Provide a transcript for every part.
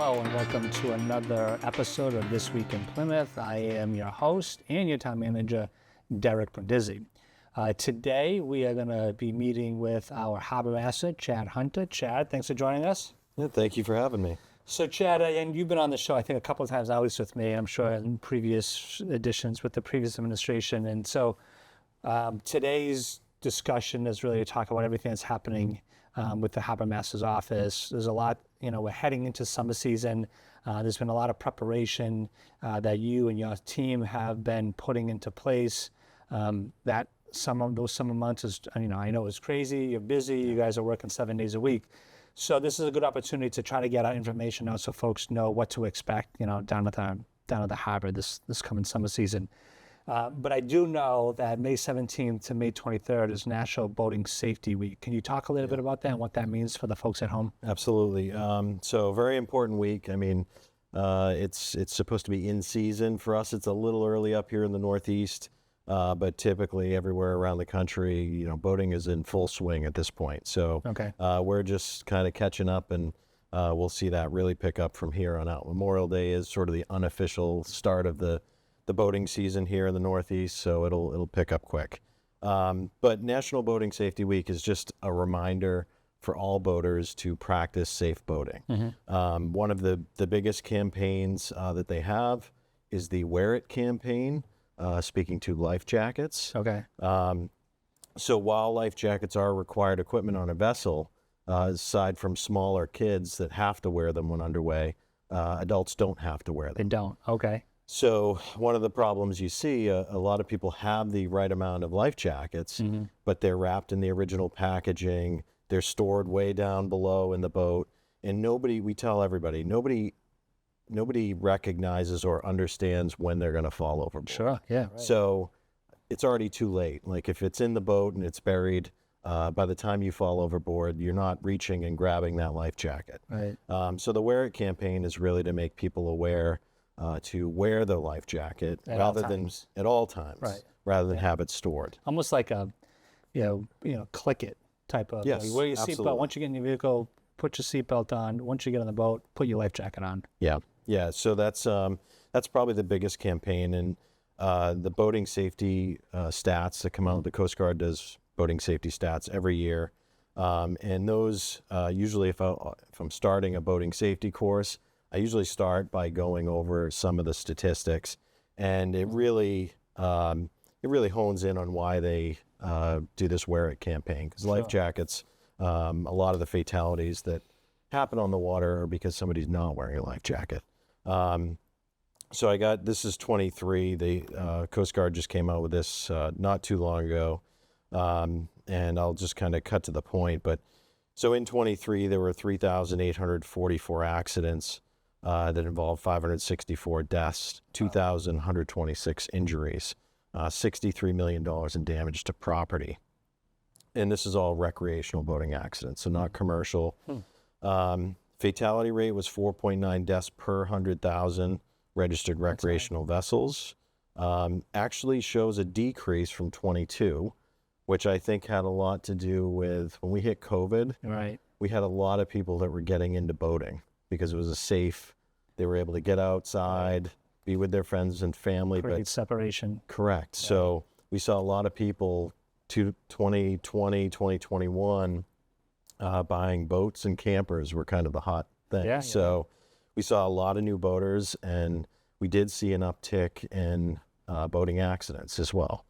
Hello and welcome to another episode of This Week in Plymouth. I am your host and your town manager, Derek Brindisi. Today we are going to be meeting with our Harbormaster, Chad Hunter. Chad, thanks for joining us. Yeah, thank you for having me. So Chad, and you've been on the show I think a couple of times, at least with me, I'm sure in previous editions with the previous administration. And so today's discussion is really to talk about everything that's happening with the Harbormaster's office. There's a lot, we're heading into summer season. There's been a lot of preparation that you and your team have been putting into place. That those summer months is, I know it's crazy, you're busy, you guys are working 7 days a week. So this is a good opportunity to try to get our information out so folks know what to expect, down at the harbor this coming summer season. But I do know that May 17th to May 23rd is National Boating Safety Week. Can you talk a little bit about that and what that means for the folks at home? Absolutely. So very important week. It's supposed to be in season. For us, it's a little early up here in the Northeast, but typically everywhere around the country, boating is in full swing at this point. So we're just kind of catching up, and we'll see that really pick up from here on out. Memorial Day is sort of the unofficial start of the boating season here in the Northeast, so it'll pick up quick. But National Boating Safety Week is just a reminder for all boaters to practice safe boating. Mm-hmm. One of the biggest campaigns that they have is the Wear It campaign, speaking to life jackets. Okay. So while life jackets are required equipment on a vessel, aside from smaller kids that have to wear them when underway, adults don't have to wear them. They don't. Okay. So one of the problems you see, a lot of people have the right amount of life jackets, mm-hmm. but they're wrapped in the original packaging. They're stored way down below in the boat. And we tell everybody, nobody recognizes or understands when they're going to fall overboard. Sure, yeah. Right. So it's already too late. Like if it's in the boat and it's buried, by the time you fall overboard, you're not reaching and grabbing that life jacket. Right. So the Wear It campaign is really to make people aware to wear the life jacket at all times, right. rather than have it stored. Almost like a, click it type of. Yes, wear your seatbelt. Once you get in your vehicle, put your seatbelt on. Once you get on the boat, put your life jacket on. Yeah. So that's probably the biggest campaign, and the boating safety stats that come out. The Coast Guard does boating safety stats every year, and those usually, if I'm starting a boating safety course, I usually start by going over some of the statistics, and it really hones in on why they do this Wear It campaign. Because life jackets, a lot of the fatalities that happen on the water are because somebody's not wearing a life jacket. So this is 23. The Coast Guard just came out with this not too long ago, and I'll just kind of cut to the point. But so in 23, there were 3,844 accidents. That involved 564 deaths, 2,126 injuries, $63 million in damage to property. And this is all recreational boating accidents, so not commercial. Fatality rate was 4.9 deaths per 100,000 registered recreational vessels. Actually shows a decrease from 22, which I think had a lot to do with when we hit COVID. Right. We had a lot of people that were getting into boating because it was they were able to get outside, be with their friends and family. Create separation. Correct. Yeah. So we saw a lot of people 2020, 2021 buying boats and campers were kind of the hot thing. Yeah, so we saw a lot of new boaters, and we did see an uptick in boating accidents as well.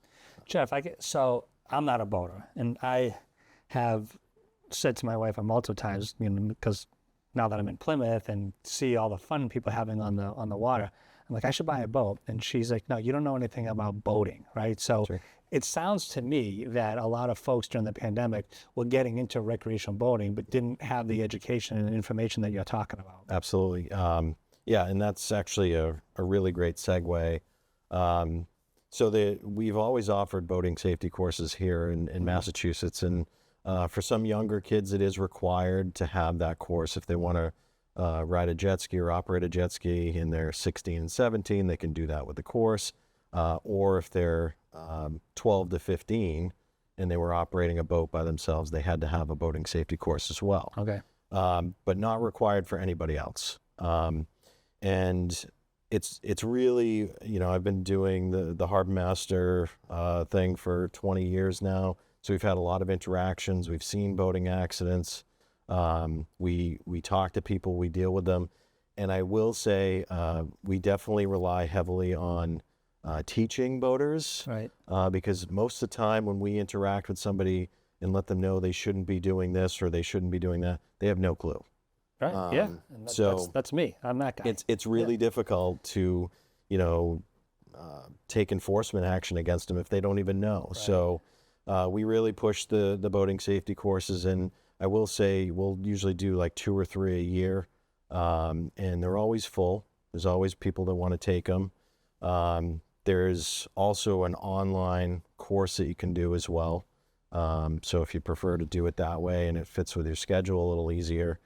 Jeff, so I'm not a boater, and I have said to my wife multiple times, because now that I'm in Plymouth and see all the fun people having on the water, I'm like, I should buy a boat. And she's like, no, you don't know anything about boating, right? So sure. It sounds to me that a lot of folks during the pandemic were getting into recreational boating, but didn't have the education and information that you're talking about. Absolutely. And that's actually a really great segue. So we've always offered boating safety courses here in Massachusetts, and for some younger kids, it is required to have that course. If they want to ride a jet ski or operate a jet ski and they're 16 and 17, they can do that with the course. Or if they're 12 to 15 and they were operating a boat by themselves, they had to have a boating safety course as well. Okay. But not required for anybody else. And it's really, I've been doing the Harbormaster thing for 20 years now. So we've had a lot of interactions. We've seen boating accidents. We talk to people, we deal with them. And I will say we definitely rely heavily on teaching boaters, Right. because most of the time when we interact with somebody and let them know they shouldn't be doing this or they shouldn't be doing that, they have no clue. Right. Yeah. And so that's me. I'm that guy. It's really difficult to, take enforcement action against them if they don't even know. Right. So we really push the boating safety courses, and I will say we'll usually do like 2 or 3 a year, and they're always full. There's always people that want to take them. There's also an online course that you can do as well. So if you prefer to do it that way and it fits with your schedule a little easier,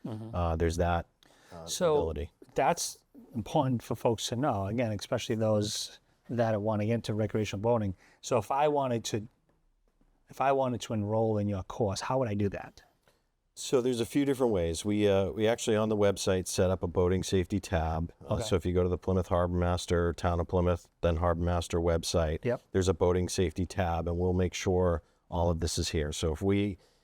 there's that ability. That's important for folks to know, again, especially those that want to get into recreational boating. So if I wanted to enroll in your course, how would I do that? So there's a few different ways. We actually on the website set up a boating safety tab. Okay. So if you go to the Plymouth Harbormaster, Town of Plymouth, then Harbormaster website, Yep. there's a boating safety tab, and we'll make sure all of this is here. So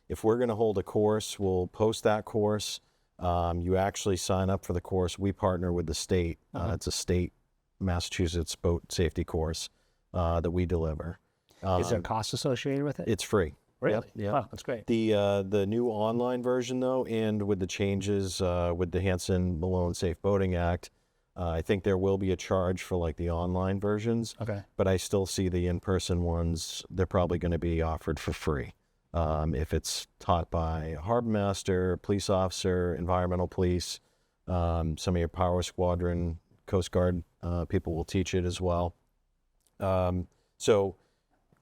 if we're going to hold a course, we'll post that course. You actually sign up for the course. We partner with the state. It's a state Massachusetts boat safety course that we deliver. Is there a cost associated with it? It's free. Really? Yep. Wow, that's great. The new online version, though, and with the changes with the Hanson-Malone Safe Boating Act, I think there will be a charge for like the online versions. Okay. But I still see the in-person ones, they're probably going to be offered for free. If it's taught by a harbormaster, police officer, environmental police, some of your power squadron, Coast Guard people will teach it as well. So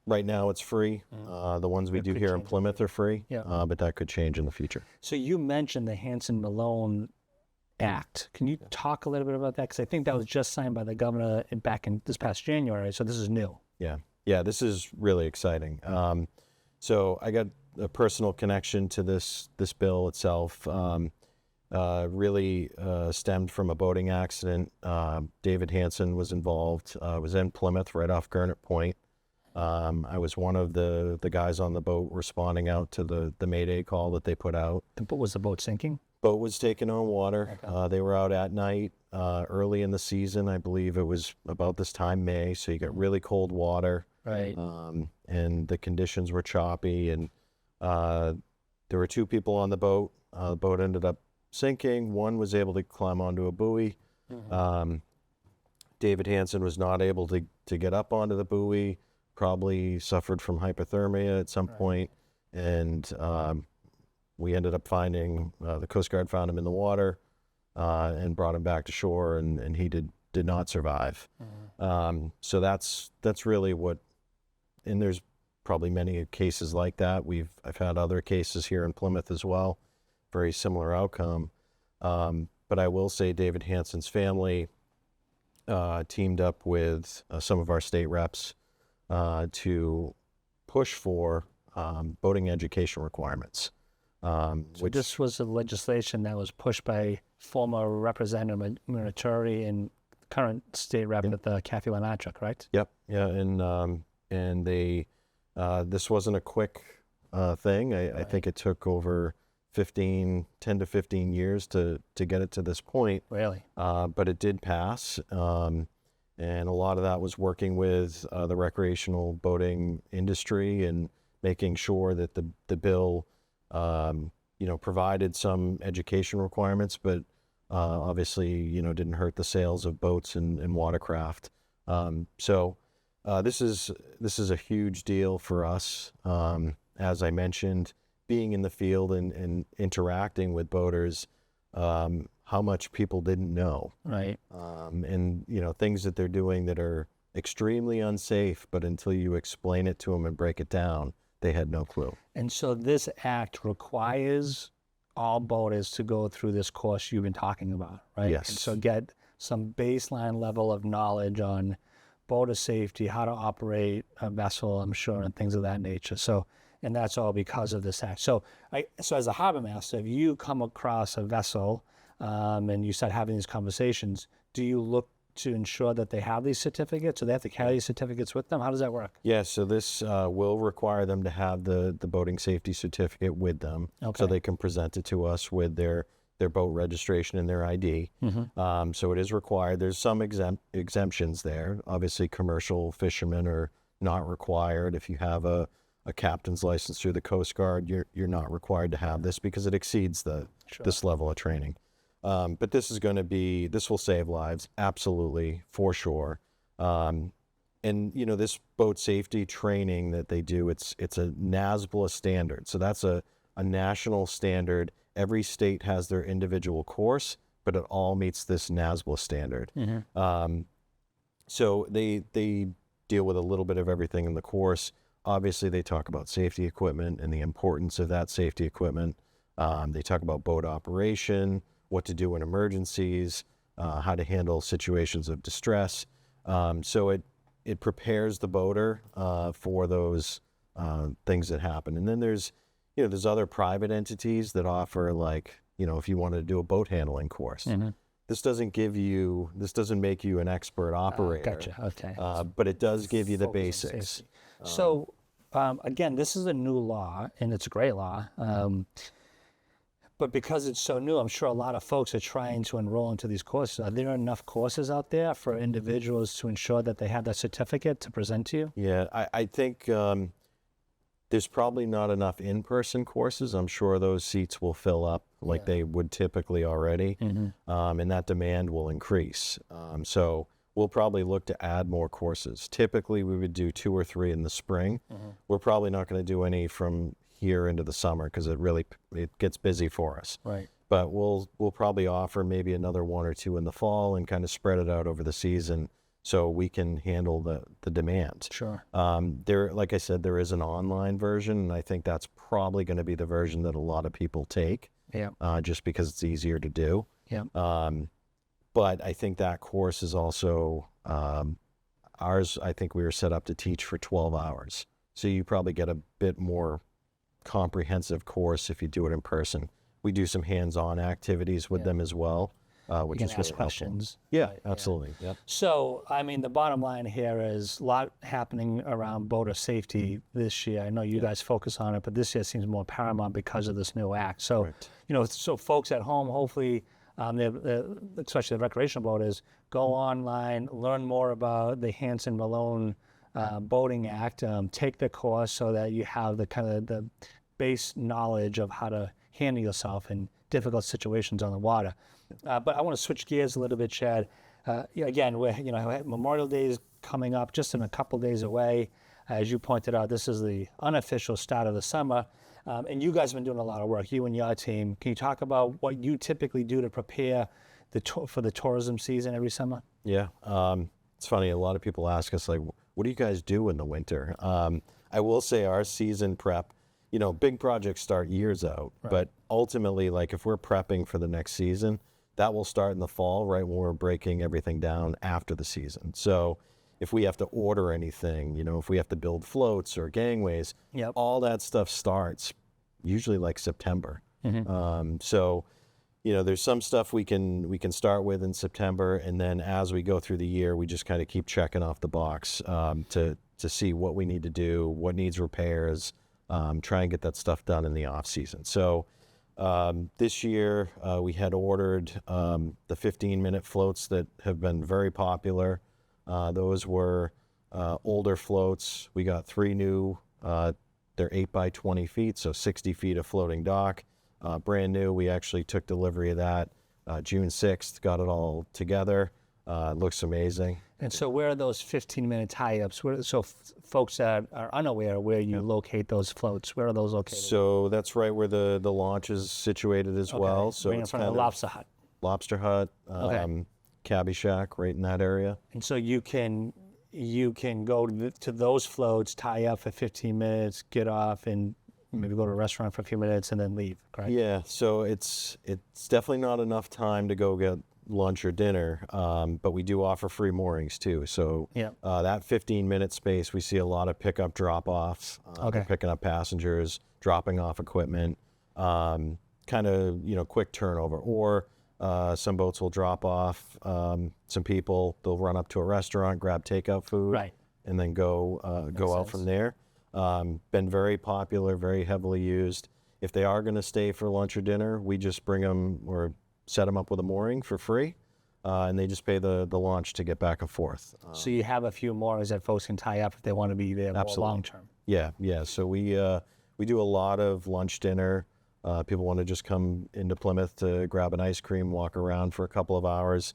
right now it's free. The ones we do here in Plymouth are free, Yeah. but that could change in the future. So you mentioned the Hanson-Malone Act. Can you talk a little bit about that? Because I think that was just signed by the governor back in this past January, so this is new. Yeah, this is really exciting. So I got a personal connection to this bill itself. Really stemmed from a boating accident. David Hanson was involved. Was in Plymouth, right off Gurnett Point. I was one of the guys on the boat responding out to the Mayday call that they put out. Was the boat sinking? Boat was taken on water. Okay. They were out at night early in the season. I believe it was about this time, May. So you got really cold water. Right. And the conditions were choppy. And there were 2 people on the boat. The boat ended up sinking. One was able to climb onto a buoy. David Hanson was not able to get up onto the buoy. Probably suffered from hypothermia at some point. And we ended up finding, the Coast Guard found him in the water and brought him back to shore, and he did not survive. So that's really what, and there's probably many cases like that. I've had other cases here in Plymouth as well, very similar outcome. But I will say David Hanson's family teamed up with some of our state reps to push for boating education requirements. So this was a legislation that was pushed by former Representative Minaturi and current state rep at the Kathy Lenatra, correct? Yep. Yeah. And they, this wasn't a quick thing. I think it took over 10 to 15 years to get it to this point. Really? But it did pass. And a lot of that was working with the recreational boating industry and making sure that the bill provided some education requirements, but obviously, didn't hurt the sales of boats and watercraft. So this is a huge deal for us. As I mentioned, being in the field and interacting with boaters, how much people didn't know. Right. And, things that they're doing that are extremely unsafe, but until you explain it to them and break it down, they had no clue. And so this act requires all boaters to go through this course you've been talking about, right? Yes. And so get some baseline level of knowledge on boater safety, how to operate a vessel, I'm sure, and things of that nature. So, and that's all because of this act. So as a harbormaster, if you come across a vessel and you start having these conversations, do you look to ensure that they have these certificates, or they have to carry these certificates with them? How does that work? Yeah, so this will require them to have the boating safety certificate with them, so they can present it to us with their boat registration and their ID. So it is required. There's some exemptions there. Obviously, commercial fishermen are not required. If you have a captain's license through the Coast Guard, you're not required to have this because it exceeds this level of training. But this will save lives, absolutely, for sure. And this boat safety training that they do, it's a NASBLA standard. So that's a national standard. Every state has their individual course, but it all meets this NASBLA standard. So they deal with a little bit of everything in the course. Obviously, they talk about safety equipment and the importance of that safety equipment. They talk about boat operation, what to do in emergencies, how to handle situations of distress. So it prepares the boater for those things that happen. And then there's other private entities that offer, like, if you wanted to do a boat handling course. This doesn't make you an expert operator. Gotcha. Okay. But it does give you the Focus on basics. safety. So, again, this is a new law, and it's a great law. But because it's so new, I'm sure a lot of folks are trying to enroll into these courses. Are there enough courses out there for individuals to ensure that they have that certificate to present to you? Yeah, I think there's probably not enough in-person courses. I'm sure those seats will fill up like they would typically already, and that demand will increase. So we'll probably look to add more courses. Typically, we would do 2 or 3 in the spring. We're probably not going to do any from here into the summer because it gets busy for us. Right. But we'll probably offer maybe another 1 or 2 in the fall and kind of spread it out over the season so we can handle the demand. Sure. Like I said, there is an online version, and I think that's probably going to be the version that a lot of people take. Just because it's easier to do. But I think that course is also ours. I think we were set up to teach for 12 hours, so you probably get a bit more comprehensive course if you do it in person. We do some hands-on activities with them as well, which You is can ask really questions. helpful. Yeah, absolutely. Yep. So, I mean, the bottom line here is a lot happening around boater safety this year. I know you guys focus on it, but this year seems more paramount because of this new act. So, so folks at home, hopefully, especially the recreational boaters, go online, learn more about the Hanson-Malone Boating Act, take the course so that you have the kind of the base knowledge of how to handle yourself in difficult situations on the water. But I want to switch gears a little bit, Chad. Again, Memorial Day is coming up just in a couple days away. As you pointed out, this is the unofficial start of the summer. And you guys have been doing a lot of work, you and your team. Can you talk about what you typically do to prepare for the tourism season every summer? Yeah. It's funny. A lot of people ask us, like, what do you guys do in the winter? I will say our season prep, big projects start years out, but ultimately, like, if we're prepping for the next season, that will start in the fall, right when we're breaking everything down after the season. So if we have to order anything, if we have to build floats or gangways, all that stuff starts usually like September. So, there's some stuff we can start with in September, and then as we go through the year, we just kind of keep checking off the box to see what we need to do, what needs repairs, try and get that stuff done in the off season. So this year we had ordered the 15-minute floats that have been very popular. Those were older floats. We got 3 new, they're 8 by 20 feet, so 60 feet of floating dock. Brand new. We actually took delivery of that June 6th, got it all together. It looks amazing. And so where are those 15-minute tie-ups? Folks that are unaware where you locate those floats, where are those located? So that's right where the launch is situated as well. So right in front of the Lobster Hut. Lobster Hut, Cabbie Shack, right in that area. And so you can go to those floats, tie up for 15 minutes, get off, and maybe go to a restaurant for a few minutes and then leave, correct? Yeah, so it's definitely not enough time to go get lunch or dinner, but we do offer free moorings too. So that 15-minute space, we see a lot of pickup drop-offs, picking up passengers, dropping off equipment, kind of, quick turnover. Or Some boats will drop off some people. They'll run up to a restaurant, grab takeout food, Right. and then go out from there. Been very popular, very heavily used. If they are going to stay for lunch or dinner, we just bring them or set them up with a mooring for free, and they just pay the launch to get back and forth. So you have a few more that folks can tie up if they want to be there more long term. Yeah. So we do a lot of lunch, dinner. People want to just come into Plymouth to grab an ice cream, walk around for a couple of hours.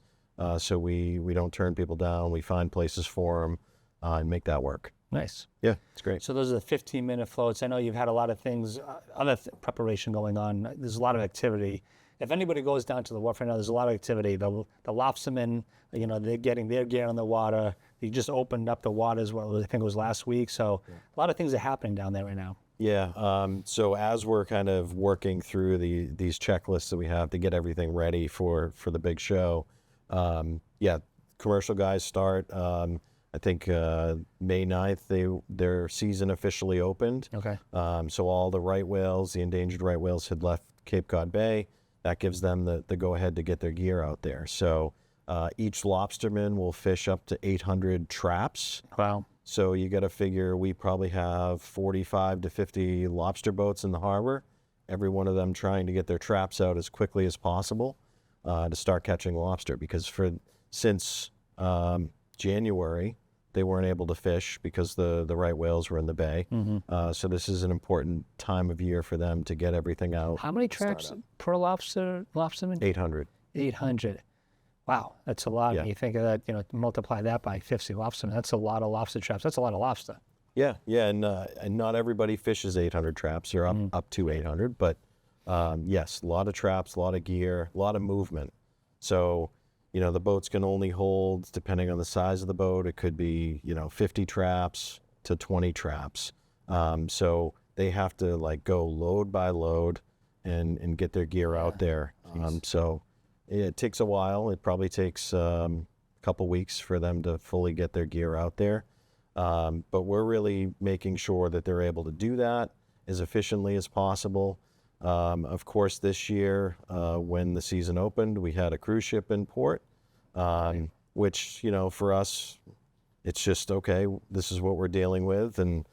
So we don't turn people down. We find places for them and make that work. Nice. Yeah, it's great. So those are the 15-minute floats. I know you've had a lot of things, preparation going on. There's a lot of activity. If anybody goes down to the wharf right now, there's a lot of activity. The lobstermen, they're getting their gear on the water. They just opened up the water as well. I think it was last week. So a lot of things are happening down there right now. Yeah. So as we're kind of working through these checklists that we have to get everything ready for the big show, commercial guys start. I think May 9th, their season officially opened. Okay. So all the right whales, the endangered right whales, had left Cape Cod Bay. That gives them the go-ahead to get their gear out there. So each lobsterman will fish up to 800 traps. Wow. So you got to figure we probably have 45 to 50 lobster boats in the harbor, every one of them trying to get their traps out as quickly as possible to start catching lobster. Because since January, they weren't able to fish because the right whales were in the bay. Mm-hmm. So this is an important time of year for them to get everything out. How many traps per lobsterman? 800. 800. Wow, that's a lot. Yeah. When you think of that, multiply that by 50 lobstermen. That's a lot of lobster traps. That's a lot of lobster. Yeah, and not everybody fishes 800 traps. You're up to 800, but yes, a lot of traps, a lot of gear, a lot of movement. So, the boats can only hold, depending on the size of the boat, it could be, 50 traps to 20 traps. So they have to go load by load and get their gear out there. So it takes a while. It probably takes a couple weeks for them to fully get their gear out there. But we're really making sure that they're able to do that as efficiently as possible. Of course, this year, when the season opened, we had a cruise ship in port, which, for us, it's just, okay, this is what we're dealing with. And,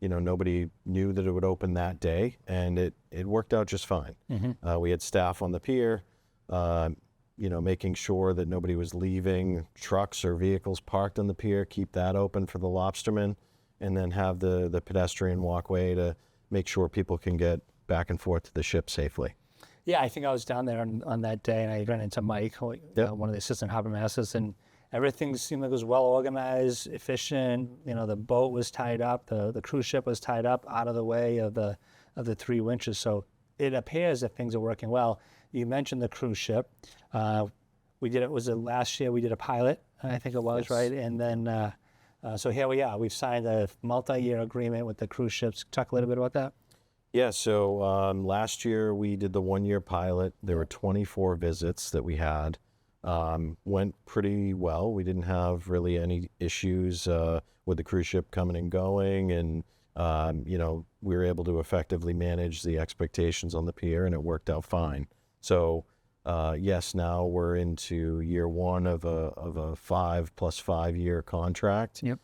nobody knew that it would open that day, and it worked out just fine. Mm-hmm. We had staff on the pier, making sure that nobody was leaving trucks or vehicles parked on the pier, keep that open for the lobstermen, and then have the pedestrian walkway to make sure people can get back and forth to the ship safely. Yeah, I think I was down there on that day, and I ran into Mike, one of the assistant harbormasters, and everything seemed like it was well organized, efficient. The boat was tied up, the cruise ship was tied up out of the way of the 3 winches. So it appears that things are working well. You mentioned the cruise ship. Was it last year we did a pilot? I think it was, yes. Right? And then, so here we are. We've signed a multi-year agreement with the cruise ships. Talk a little bit about that. Yeah, so last year we did the 1-year pilot. There were 24 visits that we had. Went pretty well. We didn't have really any issues with the cruise ship coming and going, and we were able to effectively manage the expectations on the pier, and it worked out fine. So yes, now we're into year 1 of a 5+5 year contract. Yep.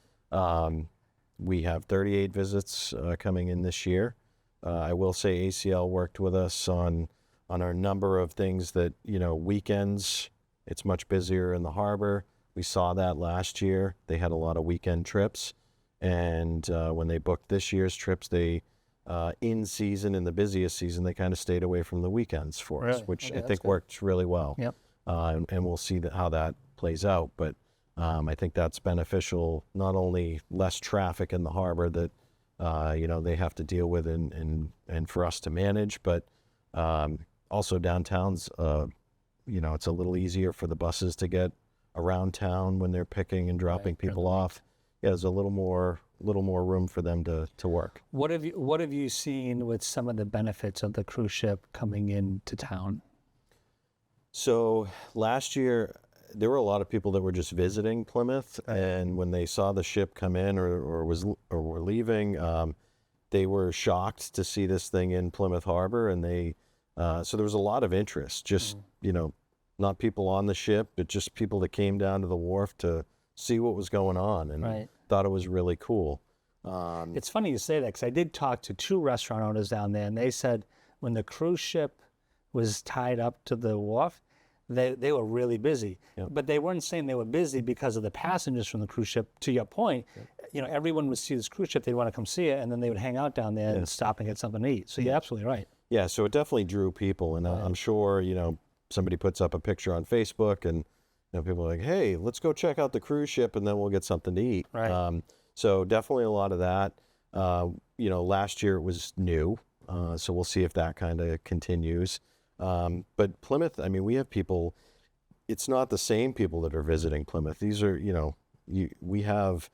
We have 38 visits coming in this year. I will say ACL worked with us on our number of things that, weekends, it's much busier in the harbor. We saw that last year. They had a lot of weekend trips. And when they booked this year's trips, they, in season, in the busiest season, they kind of stayed away from the weekends for us, which I think worked really well. Yep. And we'll see how that plays out. But I think that's beneficial, not only less traffic in the harbor that they have to deal with and for us to manage, but also downtown's, it's a little easier for the buses to get around town when they're picking and dropping people off. Yeah, there's a little more room for them to work. What have you seen with some of the benefits of the cruise ship coming into town? So last year, there were a lot of people that were just visiting Plymouth, and when they saw the ship come in or were leaving, they were shocked to see this thing in Plymouth Harbor, and they So there was a lot of interest, just, not people on the ship, but just people that came down to the wharf to see what was going on and thought it was really cool. It's funny you say that, because I did talk to 2 restaurant owners down there, and they said when the cruise ship was tied up to the wharf, they were really busy. But they weren't saying they were busy because of the passengers from the cruise ship. To your point, everyone would see this cruise ship, they'd want to come see it, and then they would hang out down there and stop and get something to eat. So you're absolutely right. Yeah, so it definitely drew people, and I'm sure, somebody puts up a picture on Facebook, and people are like, hey, let's go check out the cruise ship, and then we'll get something to eat. So definitely a lot of that. Last year it was new, so we'll see if that kind of continues. But Plymouth, I mean, we have people, it's not the same people that are visiting Plymouth. These are, we have,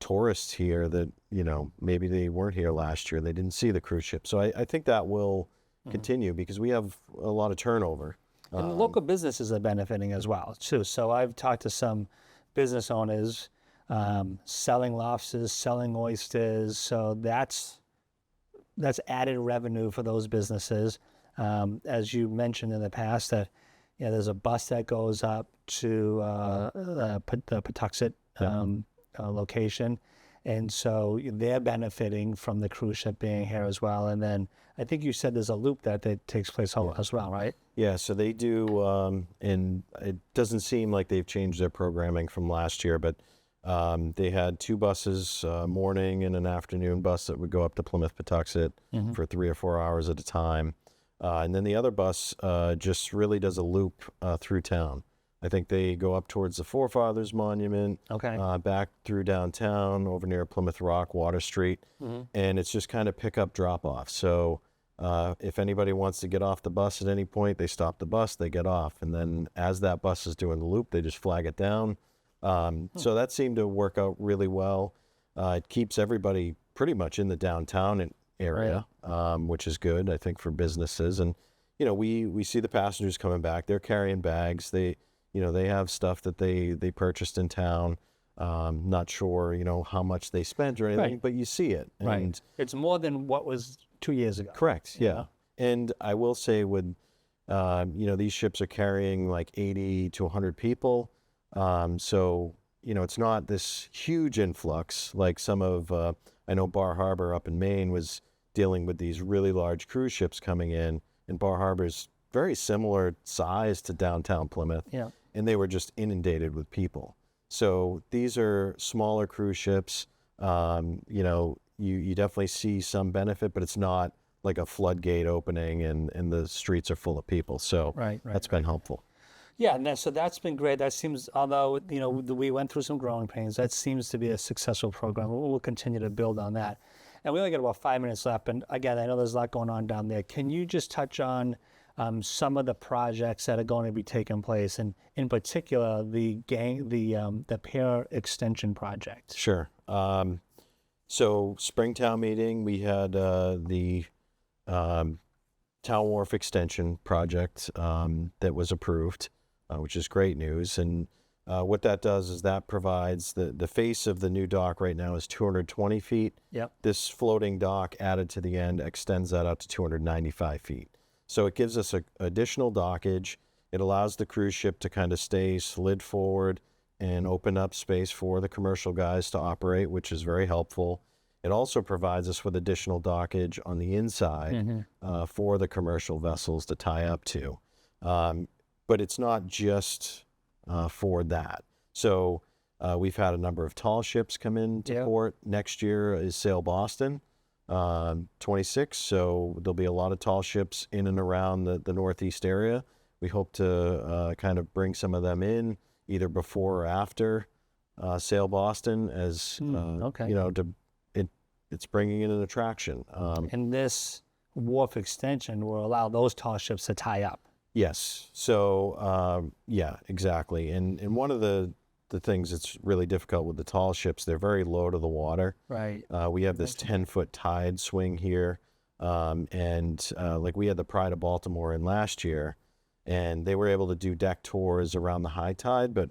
tourists here that, maybe they weren't here last year. They didn't see the cruise ship. So I think that will continue because we have a lot of turnover. And the local businesses are benefiting as well, too. So I've talked to some business owners selling lobsters, selling oysters. So that's added revenue for those businesses. As you mentioned in the past, that there's a bus that goes up to the Patuxent location, and so they're benefiting from the cruise ship being here as well. And then I think you said there's a loop that takes place as well, right? Yeah, so they do, and it doesn't seem like they've changed their programming from last year, but they had 2 buses, a morning and an afternoon bus that would go up to Plymouth Patuxent for 3 or 4 hours at a time. And then the other bus just really does a loop through town. I think they go up towards the Forefathers Monument, back through downtown, over near Plymouth Rock, Water Street, and it's just kind of pick up, drop off. So if anybody wants to get off the bus at any point, they stop the bus, they get off, and then as that bus is doing the loop, they just flag it down. So that seemed to work out really well. It keeps everybody pretty much in the downtown area, which is good, I think, for businesses. And we see the passengers coming back. They're carrying bags. They have stuff that they purchased in town. Not sure how much they spent or anything, but you see it. And it's more than what was 2 years ago. Correct. Yeah. And I will say with these ships are carrying like 80 to 100 people. So it's not this huge influx like some of I know Bar Harbor up in Maine was dealing with these really large cruise ships coming in, and Bar Harbor's very similar size to downtown Plymouth, and they were just inundated with people. So these are smaller cruise ships. You definitely see some benefit, but it's not like a floodgate opening and the streets are full of people. So that's been helpful. Yeah, and so that's been great. That seems, although we went through some growing pains, that seems to be a successful program. We'll continue to build on that. And we only got about 5 minutes left. And again, I know there's a lot going on down there. Can you just touch on some of the projects that are going to be taking place, and in particular the pier extension project? Sure. So Springtown meeting, we had the Town Wharf extension project that was approved, which is great news. And what that does is that provides the face of the new dock right now is 220 feet. Yep. This floating dock added to the end extends that out to 295 feet. So it gives us additional dockage. It allows the cruise ship to kind of stay slid forward and open up space for the commercial guys to operate, which is very helpful. It also provides us with additional dockage on the inside for the commercial vessels to tie up to. But it's not just for that. So we've had a number of tall ships come into port. Next year is Sail Boston, 26. So there'll be a lot of tall ships in and around the Northeast area. We hope to kind of bring some of them in either before or after Sail Boston, as it's bringing in an attraction. And this wharf extension will allow those tall ships to tie up. Yes. So yeah, exactly. And one of the things that's really difficult with the tall ships, they're very low to the water. Right. We have this 10-foot tide swing here, and like we had the Pride of Baltimore in last year, and they were able to do deck tours around the high tide, but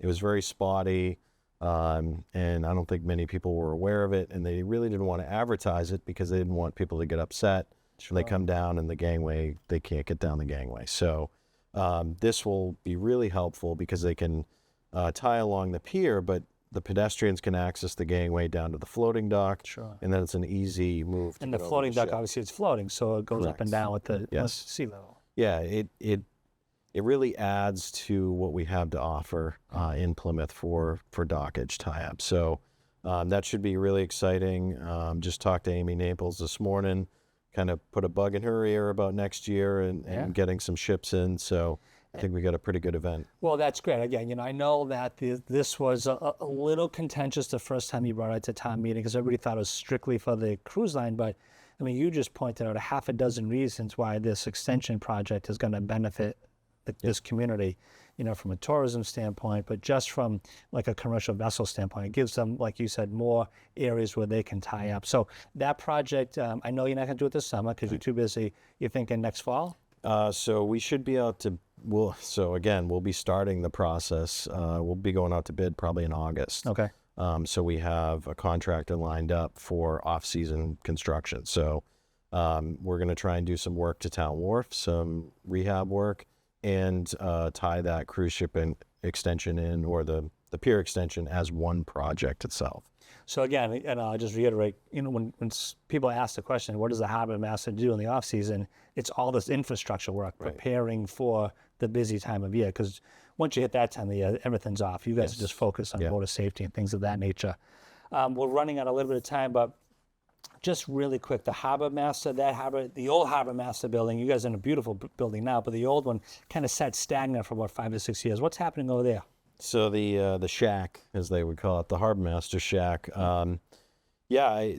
it was very spotty, and I don't think many people were aware of it, and they really didn't want to advertise it because they didn't want people to get upset When they come down in the gangway, they can't get down the gangway. So this will be really helpful because they can tie along the pier, but the pedestrians can access the gangway down to the floating dock, and then it's an easy move. And the floating dock, obviously, it's floating, so it goes up and down with the sea level. Yeah, it really adds to what we have to offer in Plymouth for dockage tie-up. So that should be really exciting. Just talked to Amy Naples this morning, kind of put a bug in her ear about next year and getting some ships in. So I think we got a pretty good event. Well, that's great. Again, I know that this was a little contentious the first time you brought it to town meeting because everybody thought it was strictly for the cruise line. But, I mean, you just pointed out a half a dozen reasons why this extension project is going to benefit this community, from a tourism standpoint, but just from like a commercial vessel standpoint. It gives them, like you said, more areas where they can tie up. So that project, I know you're not going to do it this summer because you're too busy. You're thinking next fall? So we should be out to, we'll be starting the process. We'll be going out to bid probably in August. Okay. So we have a contractor lined up for off-season construction. So we're going to try and do some work to Town Wharf, some rehab work, and tie that cruise ship extension in, or the pier extension, as one project itself. So again, and I'll just reiterate, when people ask the question, what does the Harbormaster do in the off season? It's all this infrastructure work, preparing for the busy time of year. Because once you hit that time of year, everything's off. You guys just focus on motor safety and things of that nature. We're running out a little bit of time, but just really quick, the Harbormaster, the old Harbormaster building, you guys are in a beautiful building now, but the old one kind of sat stagnant for about 5 to 6 years. What's happening over there? So the shack, as they would call it, the Harbormaster shack.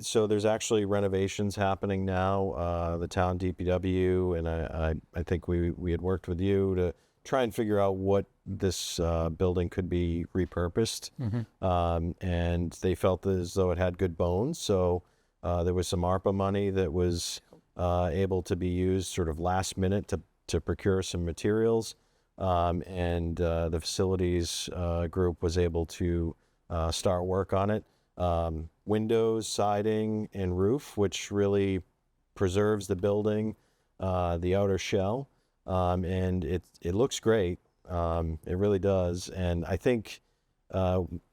So there's actually renovations happening now. The town DPW and I think we had worked with you to try and figure out what this building could be repurposed, and they felt as though it had good bones. So there was some ARPA money that was able to be used sort of last minute to procure some materials. And the facilities group was able to start work on it. Windows, siding, and roof, which really preserves the building, the outer shell, and it looks great. It really does. And I think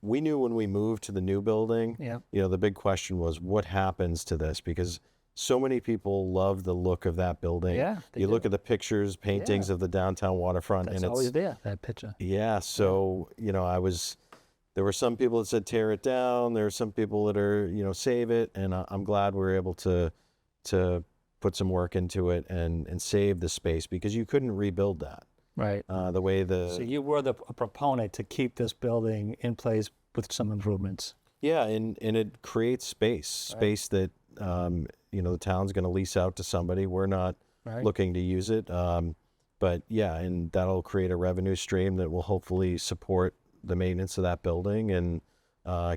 we knew when we moved to the new building, the big question was what happens to this, because so many people love the look of that building. Yeah, you look at the pictures, paintings of the downtown waterfront, and it's always there, that picture. Yeah, so there were some people that said tear it down. There are some people that are save it, and I'm glad we were able to put some work into it and save the space, because you couldn't rebuild that. Right. So you were a proponent to keep this building in place with some improvements. Yeah, and it creates space that the town's going to lease out to somebody. We're not looking to use it, but yeah, and that'll create a revenue stream that will hopefully support the maintenance of that building and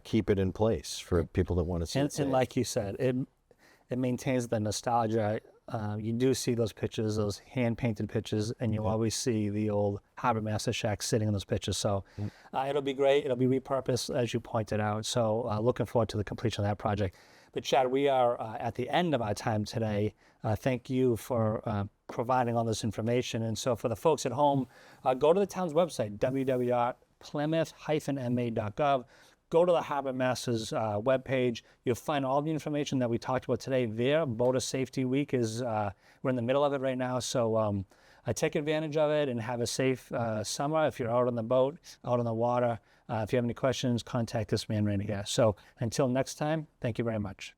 keep it in place for people that want to see it. And like you said, it maintains the nostalgia. You do see those pictures, those hand-painted pictures, and you'll always see the old Harbormaster shack sitting in those pictures. So it'll be great. It'll be repurposed, as you pointed out. So looking forward to the completion of that project. But Chad, we are at the end of our time today. Thank you for providing all this information. And so for the folks at home, go to the town's website, www.plymouth-ma.gov. Go to the Harbormaster's webpage. You'll find all the information that we talked about today there. Boater Safety Week we're in the middle of it right now. So take advantage of it and have a safe summer if you're out on the boat, out on the water. If you have any questions, contact this man right here. So until next time, thank you very much.